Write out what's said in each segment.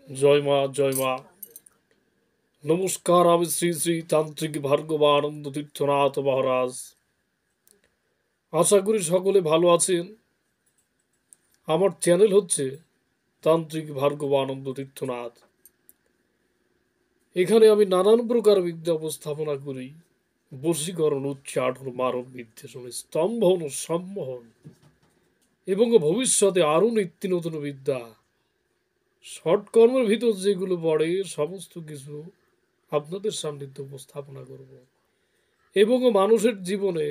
জয় মা, জয় মা। নমস্কার, আমি শ্রী শ্রী তান্ত্রিক ভার্গবানন্দ তীর্থনাথ মহারাজ। আশা করি সকলে ভালো আছেন। আমার চ্যানেল হচ্ছে তান্ত্রিক ভার্গবানন্দ তীর্থনাথ। এখানে আমি নানান প্রকার বিদ্যা উপস্থাপনা করি। বশীকরণ, উচ্চাটন, মারণ, বিদ্বেষণ, স্তম্ভন, সম্মোহন এবং ভবিষ্যতে আরও নিত্য নতুন বিদ্যা, শর্টকর্মের ভিতর যেগুলো পড়ে সমস্ত কিছু আপনাদের সান্নিধ্যে উপস্থাপনা করব এবং মানুষের জীবনে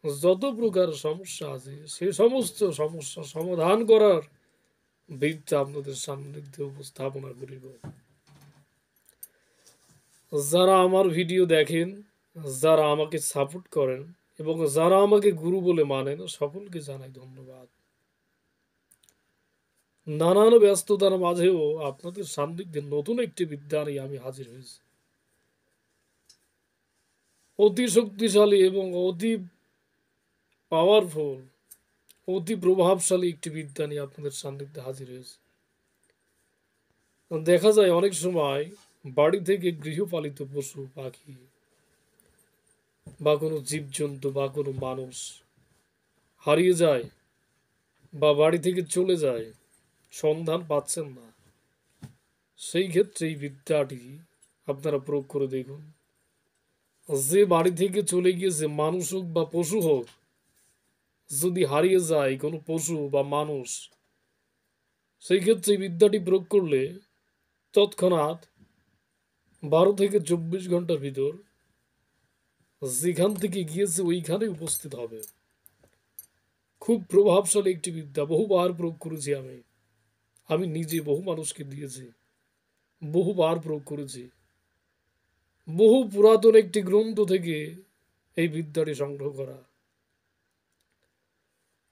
যত প্রকার সমস্যা আছে সে সমস্ত সমস্যা সমাধান করার বিদ্যা আপনাদের সান্নিধ্যে উপস্থাপনা করিব। যারা আমার ভিডিও দেখেন, যারা আমাকে সাপোর্ট করেন এবং যারা আমাকে গুরু বলে মানেন, সকলকে জানাই ধন্যবাদ। নানান ব্যস্ততার মাঝেও আপনাদের সান্নিধ্যে নতুন একটি বিদ্যা নিয়ে আমি হাজির হয়েছি। অতি শক্তিশালী এবং অতি পাওয়ারফুল, অতি প্রভাবশালী একটি বিদ্যা নিয়ে আপনাদের সান্নিধ্যে হাজির হয়েছে। দেখা যায় অনেক সময় বাড়ি থেকে গৃহপালিত পশু পাখি বা কোনো জীবজন্তু বা কোনো মানুষ হারিয়ে যায় বা বাড়ি থেকে চলে যায়, সন্ধান পাচ্ছেন না। সেই ক্ষেত্রে এই বিদ্যাটি আপনারা প্রয়োগ করে দেখুন। যে বাড়ি থেকে চলে গিয়েছে, মানুষ হোক বা পশু হোক, যদি হারিয়ে যায় কোনো পশু বা মানুষ, সেই ক্ষেত্রে এই বিদ্যাটি প্রয়োগ করলে তৎক্ষণাৎ 12 থেকে 24 ঘন্টার ভিতর যেখান থেকে গিয়েছে ওইখানে উপস্থিত হবে। খুব প্রভাবশালী একটি বিদ্যা, বহুবার প্রয়োগ করেছি আমি নিজে বহু মানুষকে দিয়েছি, বহুবার প্রয়োগ করেছি। বহু পুরাতন একটি গ্রন্থ থেকে এই বিদ্যাটি সংগ্রহ করা,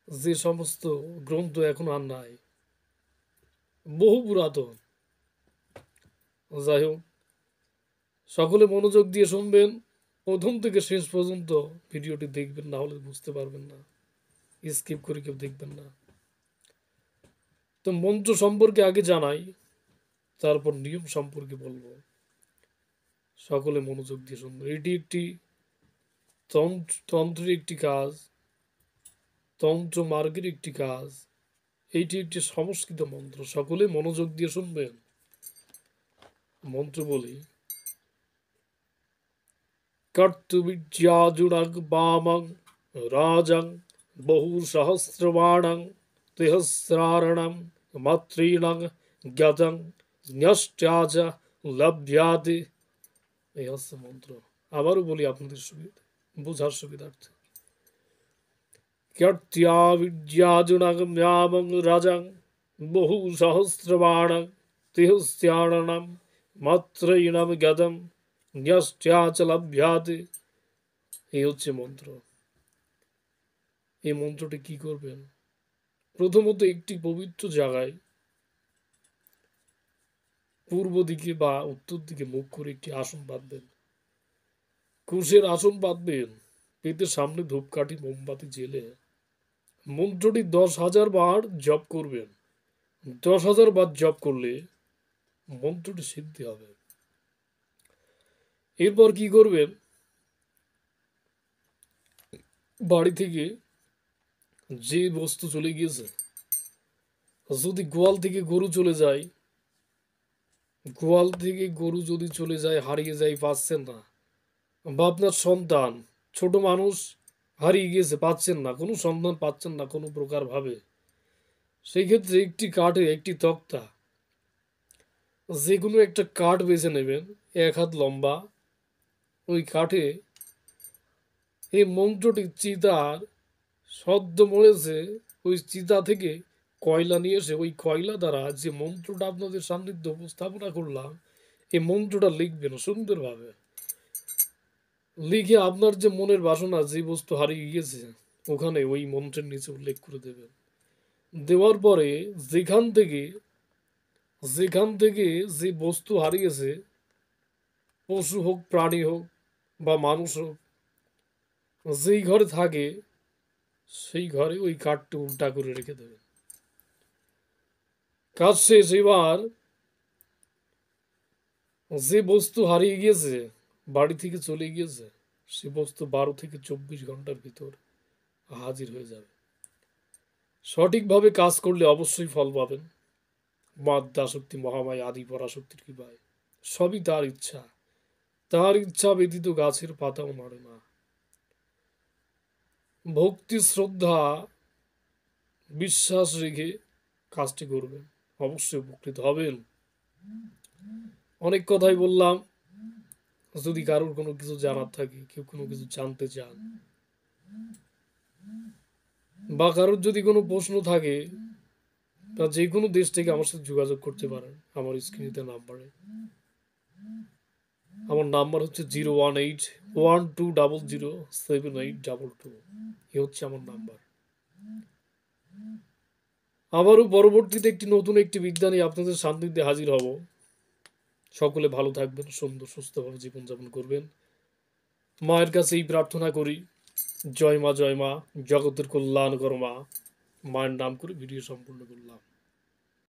যে সমস্ত গ্রন্থ এখন আর নাই, বহু পুরাতন। যাই হোক, সকলে মনোযোগ দিয়ে শুনবেন, প্রথম থেকে শেষ পর্যন্ত ভিডিওটি দেখবেন, না হলে বুঝতে পারবেন না। স্কিপ করে কেউ দেখবেন না। তো মন্ত্র সম্পর্কে আগে জানাই, তারপর নিয়ম সম্পর্কে বলবো। সকলে মনোযোগ দিয়ে শুনবেন। এটি একটি তন্ত্রের একটি কাজ, তন্ত্র মার্গের একটি কাজ। এইটি একটি সংস্কৃত মন্ত্র। সকলে মনোযোগ দিয়ে শুনবেন। মন্ত্র বলি: কর্তুবিদ্যাজুনাগ বামং রাজং বহু সহস্রবাণং তেহস্রারণং মাতৃণং জ্ঞাতং ন্যষ্টাচ লভ্যাতে। এই হচ্ছে মন্ত্র। আবারও বলি আপনাদের সুবিধা, বোঝার সুবিধার্থে। কর্ত্যা বিদ্যাজুনাগ ব্যামং রাজং বহু সহস্রবাণং তেহস্রারণং মাতৃণং জ্ঞাতং ন্যষ্টাচ লভ্যাতে। এই হচ্ছে মন্ত্র। এই মন্ত্রটি কি করবেন? প্রথমত একটি পবিত্র জায়গায় পূর্ব দিকে বা উত্তর দিকে মুখ করে একটি আসন পাতবেন। কুশের আসন পাতবেন। পেটের সামনে ধূপকাঠি মোমবাতি জেলে মন্ত্রটি 10,000 বার জপ করবেন। 10,000 বার জপ করলে মন্ত্রটি সিদ্ধি হবে। এরপর কি করবেন? বাড়ি থেকে যে বস্তু চলে গিয়েছে, যদি গোয়াল থেকে গরু চলে যায়, গোয়াল থেকে গরু যদি চলে যায়, হারিয়ে যায়, পাচ্ছেন না, বা আপনার সন্তান, ছোট মানুষ হারিয়ে গিয়েছে, পাচ্ছেন না, কোনো সন্ধান পাচ্ছেন না কোনো প্রকার ভাবে, সেই ক্ষেত্রে একটি কাঠে, একটি তক্তা, যে কোনো একটা কাঠ বেছে নেবেন, 1 হাত লম্বা। ওই কাঠে এই মন্ত্রটি, চিতার সদ্য মরেছে ওই চিতা থেকে কয়লা নিয়ে এসে ওই কয়লা দ্বারা যে মন্ত্রটা আপনাদের সান্নিধ্যে উপস্থাপনা করলাম, এই মন্ত্রটা লিখবেন সুন্দরভাবে। লিখে আপনার যে মনের বাসনা, যে বস্তু হারিয়ে গিয়েছে, ওখানে ওই মন্ত্রের নিচে উল্লেখ করে দেবেন। দেওয়ার পরে যেখান থেকে যে বস্তু হারিয়েছে, পশু হোক, প্রাণী হোক বা মানুষ হোক, যেই ঘরে থাকে সেই ঘরে ওই কাঠটি উল্টা করে রেখে দেবেন। কাজ শেষ। এবার যে বস্তু হারিয়ে গিয়েছে, বাড়ি থেকে চলে গিয়েছে, সে বস্তু 12 থেকে 24 ঘন্টার ভিতর হাজির হয়ে যাবে। সঠিকভাবে কাজ করলে অবশ্যই ফল পাবেন। মাদ্যাশক্তি মহামায়া আদি পরাশক্তির কৃপায় সবই তার ইচ্ছা। তার ইচ্ছা ব্যতীত গাছের পাতাও নড়ে না। ভক্তি, শ্রদ্ধা, বিশ্বাস রেখে কাজটি করবেন, অবশ্যই উপকৃত হবেন। অনেক কথাই বললাম। যদি কারোর কোনো কিছু জানার থাকে, কেউ কোনো কিছু জানতে চান, বা কারোর যদি কোনো প্রশ্ন থাকে, তা যে কোনো দেশ থেকে আমার সাথে যোগাযোগ করতে পারেন আমার স্ক্রিনে নাম্বারে। আমার নাম্বার হচ্ছে 01812007822। এ হচ্ছে আমার নাম্বার। আবারও পরবর্তীতে নতুন একটি বিদ্যা নিয়ে আপনাদের সান্নিধ্যে হাজির হব। সকলে ভালো থাকবেন, সুন্দর সুস্থভাবে জীবনযাপন করবেন। মায়ের কাছে এই প্রার্থনা করি, জয় মা, জয় মা, জগতের কল্যাণ করো মা। মায়ের নাম করে ভিডিও সম্পূর্ণ করলাম।